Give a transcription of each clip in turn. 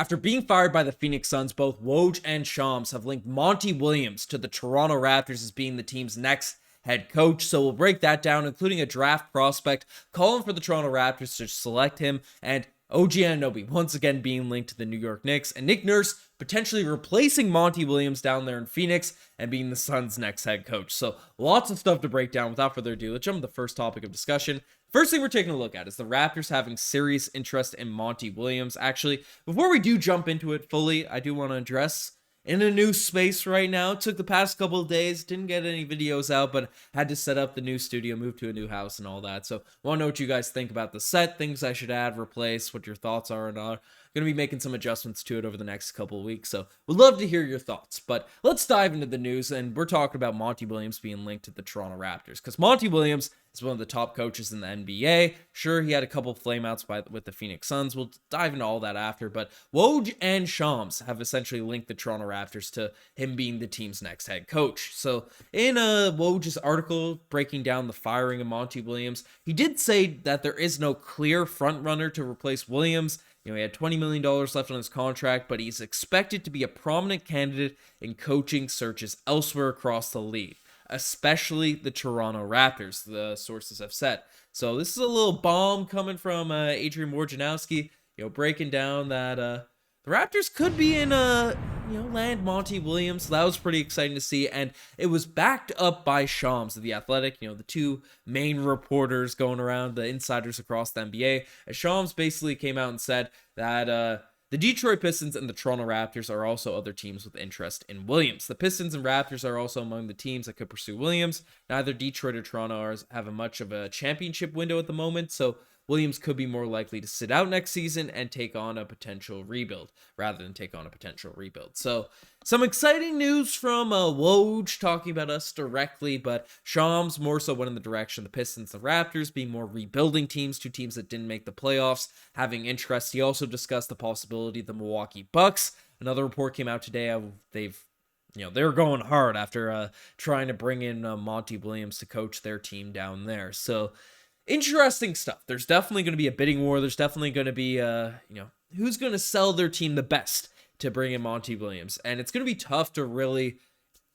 After being fired by the Phoenix Suns, both Woj and Shams have linked Monty Williams to the Toronto Raptors as being the team's next head coach. So we'll break that down, including a draft prospect calling for the Toronto Raptors to select him, and OG Anunoby once again being linked to the New York Knicks, and Nick Nurse potentially replacing Monty Williams down there in Phoenix and being the Suns' next head coach. So lots of stuff to break down. Without further ado, let's jump to the first topic of discussion. First thing we're taking a look at is the Raptors having serious interest in Monty Williams. Actually, before we do jump into it fully, I do want to address in a new space right now. It took the past couple of days, didn't get any videos out, but had to set up the new studio, move to a new house and all that. So want to know what you guys think about the set, things I should add, replace, what your thoughts are and all. Going to be making some adjustments to it over the next couple of weeks, so would love to hear your thoughts. But let's dive into the news, and we're talking about Monty Williams being linked to the Toronto Raptors, because Monty Williams is one of the top coaches in the NBA. Sure, he had a couple flameouts with the Phoenix Suns. We'll dive into all that after, but Woj and Shams have essentially linked the Toronto Raptors to him being the team's next head coach. So in Woj's article breaking down the firing of Monty Williams, he did say that there is no clear front runner to replace Williams. He had $20 million left on his contract, but he's expected to be a prominent candidate in coaching searches elsewhere across the league, especially the Toronto Raptors, the sources have said. So this is a little bomb coming from Adrian Wojnarowski, breaking down that the Raptors could be in land Monty Williams. So that was pretty exciting to see, and it was backed up by Shams of The Athletic, the two main reporters going around, the insiders across the NBA. As Shams basically came out and said that the Detroit Pistons and the Toronto Raptors are also other teams with interest in Williams. The Pistons and Raptors are also among the teams that could pursue Williams. Neither Detroit or Toronto have much of a championship window at the moment, so Williams could be more likely to sit out next season and take on a potential rebuild rather than take on a potential rebuild. So some exciting news from Woj talking about us directly, but Shams more so went in the direction of the Pistons and Raptors being more rebuilding teams, two teams that didn't make the playoffs, having interest. He also discussed the possibility of the Milwaukee Bucks. Another report came out today. They're going hard after trying to bring in Monty Williams to coach their team down there. So interesting stuff. There's definitely going to be a bidding war. There's definitely going to be, who's going to sell their team the best to bring in Monty Williams. And it's going to be tough to really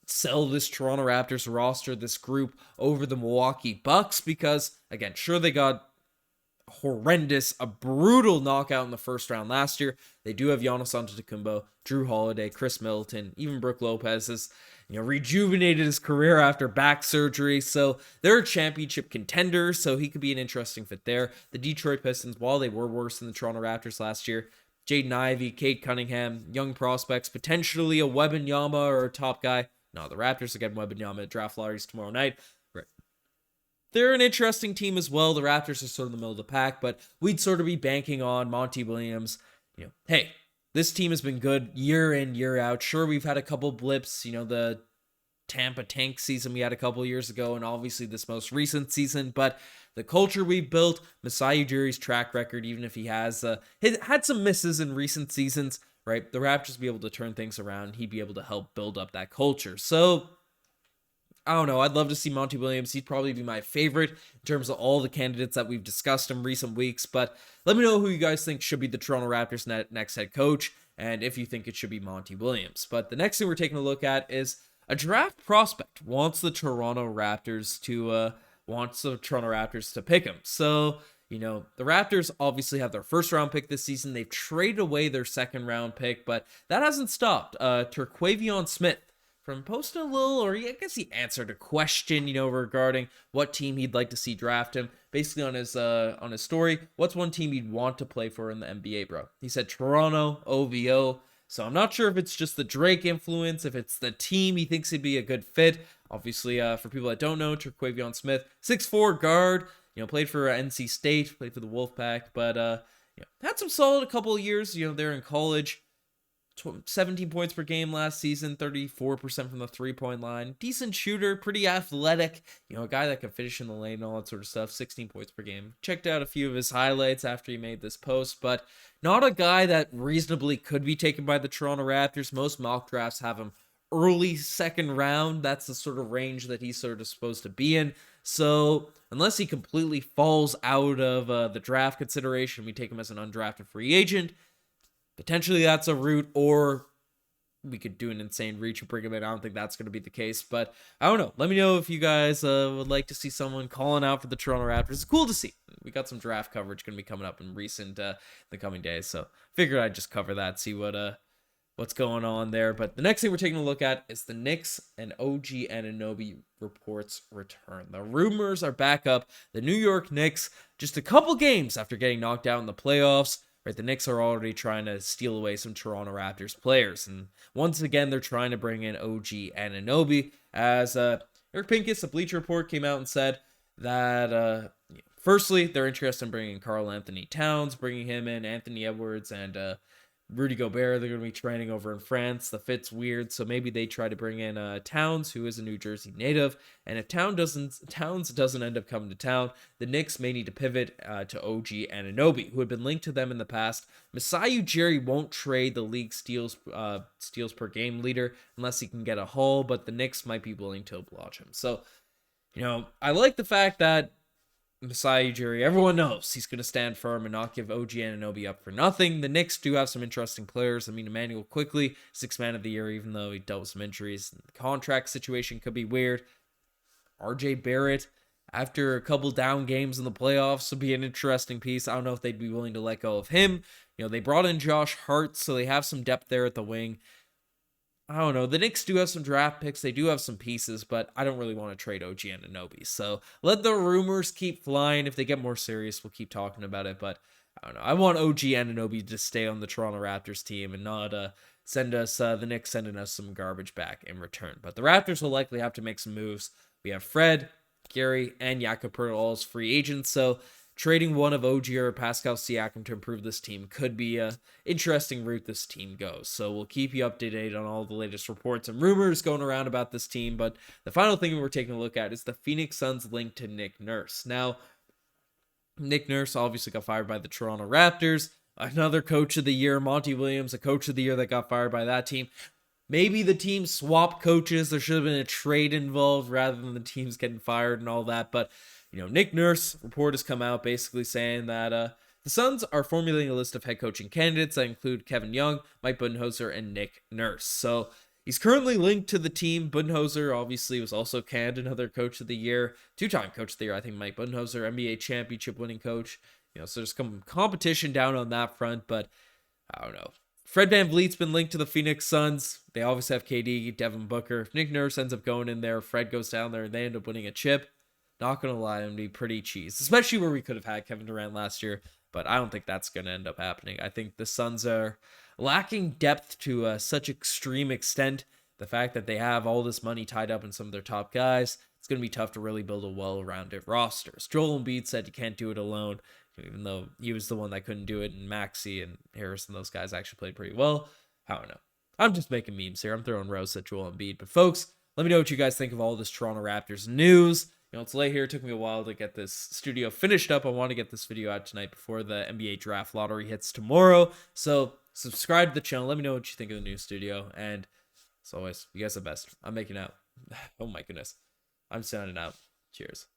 sell this Toronto Raptors roster, this group, over the Milwaukee Bucks because, again, sure, they got a brutal knockout in the first round last year. They do have Giannis Antetokounmpo, Drew Holiday, Chris Middleton, even Brook Lopez has rejuvenated his career after back surgery. So they're a championship contender, so he could be an interesting fit there. The Detroit Pistons, while they were worse than the Toronto Raptors last year, Jaden Ivey, Cade Cunningham, young prospects, potentially a Wembanyama or a top guy. No, the Raptors are getting Wembanyama at draft lotteries tomorrow night. They're an interesting team as well. The Raptors are sort of in the middle of the pack, but we'd sort of be banking on Monty Williams. Hey, this team has been good year in, year out. Sure, we've had a couple blips, the Tampa tank season we had a couple years ago, and obviously this most recent season, but the culture we built, Masai Ujiri's track record, even if he has had some misses in recent seasons, right? The Raptors be able to turn things around. He'd be able to help build up that culture. So I don't know. I'd love to see Monty Williams. He'd probably be my favorite in terms of all the candidates that we've discussed in recent weeks. But let me know who you guys think should be the Toronto Raptors' next head coach, and if you think it should be Monty Williams. But the next thing we're taking a look at is a draft prospect wants the Toronto Raptors to pick him. So the Raptors obviously have their first round pick this season. They've traded away their second round pick, but that hasn't stopped. Terquavion Smith from posting a little, or I guess he answered a question, regarding what team he'd like to see draft him. Basically on his story, what's one team he'd want to play for in the NBA, bro? He said Toronto, OVO. So I'm not sure if it's just the Drake influence, if it's the team he thinks he'd be a good fit. Obviously, for people that don't know, Terquavion Smith, 6'4" guard, played for NC State, played for the Wolfpack, but had some solid a couple of years, there in college. 17 points per game last season, 34% from the three-point line. Decent shooter, pretty athletic, a guy that can finish in the lane and all that sort of stuff. 16 points per game. Checked out a few of his highlights after he made this post, but not a guy that reasonably could be taken by the Toronto Raptors. Most mock drafts have him early second round. That's the sort of range that he's sort of supposed to be in. So unless he completely falls out of the draft consideration, we take him as an undrafted free agent. Potentially that's a route, or we could do an insane reach and bring him in. I don't think that's going to be the case, but I don't know. Let me know if you guys would like to see someone calling out for the Toronto Raptors. It's cool to see. We got some draft coverage going to be coming up in the coming days, so figured I'd just cover that, see what's going on there. But the next thing we're taking a look at is the Knicks and OG Anunoby reports return. The rumors are back up. The New York Knicks, just a couple games after getting knocked out in the playoffs, right? The Knicks are already trying to steal away some Toronto Raptors players. And once again, they're trying to bring in OG Anunoby. As Eric Pincus, a Bleacher Report, came out and said that, firstly, they're interested in bringing Karl Anthony Towns, bringing him in, Anthony Edwards, and Rudy Gobert. They're going to be training over in France. The fit's weird, so maybe they try to bring in Towns, who is a New Jersey native. And if Towns doesn't end up coming to town, the Knicks may need to pivot to OG Anunoby, who had been linked to them in the past. Masai Ujiri won't trade the league steals per game leader unless he can get a haul, but the Knicks might be willing to oblige him. So, I like the fact that Masai Ujiri, everyone knows he's going to stand firm and not give OG Anunoby up for nothing. The Knicks do have some interesting players. I mean, Emmanuel Quickly, 6th man of the year, even though he dealt with some injuries. The contract situation could be weird. RJ Barrett, after a couple down games in the playoffs, would be an interesting piece. I don't know if they'd be willing to let go of him. They brought in Josh Hart, so they have some depth there at the wing. I don't know. The Knicks do have some draft picks. They do have some pieces, but I don't really want to trade OG Anunoby. So let the rumors keep flying. If they get more serious, we'll keep talking about it. But I don't know. I want OG Anunoby to stay on the Toronto Raptors team and not send us the Knicks sending us some garbage back in return. But the Raptors will likely have to make some moves. We have Fred, Gary, and Jakob Poeltl all as free agents. So trading one of OG or Pascal Siakam to improve this team could be a interesting route this team goes. So we'll keep you up to date on all the latest reports and rumors going around about this team. But the final thing we're taking a look at is the Phoenix Suns link to Nick Nurse. Now, Nick Nurse obviously got fired by the Toronto Raptors. Another coach of the year, Monty Williams, a coach of the year that got fired by that team. Maybe the team swapped coaches. There should have been a trade involved rather than the teams getting fired and all that. But Nick Nurse report has come out basically saying that the Suns are formulating a list of head coaching candidates that include Kevin Young, Mike Budenholzer, and Nick Nurse. So he's currently linked to the team. Budenholzer obviously was also canned another coach of the year, 2-time coach of the year. I think Mike Budenholzer, NBA championship winning coach. So there's some competition down on that front, but I don't know. Fred VanVleet's been linked to the Phoenix Suns. They obviously have KD, Devin Booker. If Nick Nurse ends up going in there, Fred goes down there, and they end up winning a chip. Not going to lie, it'd be pretty cheese, especially where we could have had Kevin Durant last year, but I don't think that's going to end up happening. I think the Suns are lacking depth to such extreme extent. The fact that they have all this money tied up in some of their top guys, it's going to be tough to really build a well-rounded roster. Joel Embiid said you can't do it alone, even though he was the one that couldn't do it, and Maxey and Harris and those guys actually played pretty well. I don't know. I'm just making memes here. I'm throwing roasts at Joel Embiid. But folks, let me know what you guys think of all this Toronto Raptors news. It's late here. It took me a while to get this studio finished up. I want to get this video out tonight before the NBA draft lottery hits tomorrow. So subscribe to the channel. Let me know what you think of the new studio. And as always, you guys are the best. I'm making out. Oh my goodness. I'm sounding out. Cheers.